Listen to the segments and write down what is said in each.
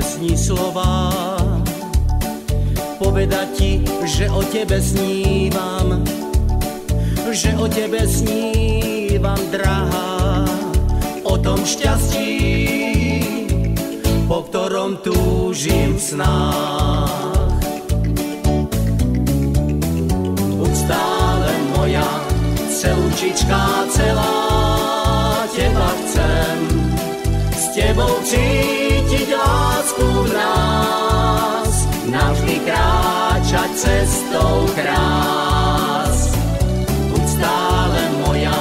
nezní slova. Povedať ti, že o tebe snívam, že o tebe snívam, drahá, o tom šťastí, po ktorom túžim v snách. Buď stále moja, celúčička celá, teba chcem, s tebou cítiť lásku v nás, navždy kráčať cestou krás. Buď stále moja,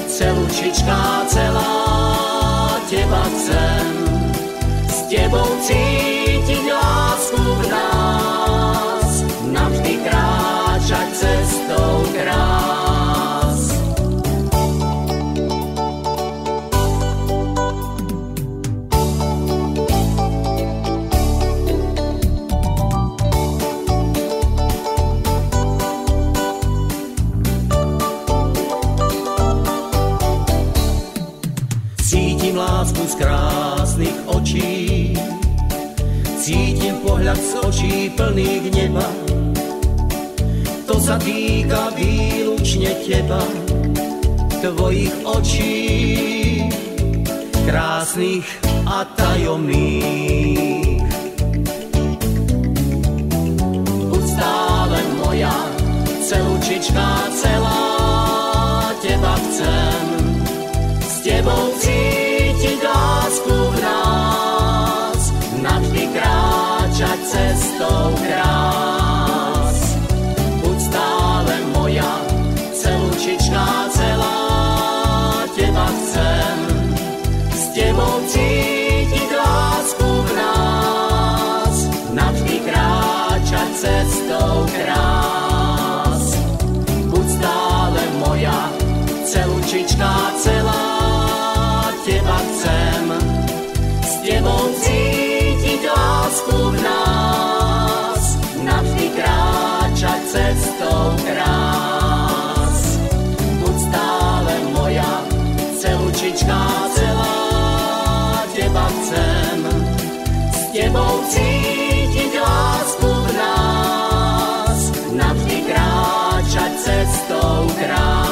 celúčička celá, teba chcem, s tebou cítiť lásku v nás, navždy kráčať cestou krás. Lásku z krásnych očí, cítim pohľad z očí plných neba. To sa týka výlučne teba, tvojich očí, krásnych a tajomných. Buď stále moja, celúčička celá, teba chcem, s tebou cítiť lásku v nás, navždy kráčať cestou krás. Buď stále moja, celúčička celá, teba chcem, s tebou cítiť lásku v nás, navždy kráčať cestou krás. Buď stále moja, celúčička celá, teba chcem, s tebou cítiť lásku v nás, navždy kráčať cestou krás. Buď stále moja, celúčička celá, teba chcem, s tebou cítiť lásku v nás, navždy kráčať cestou krás.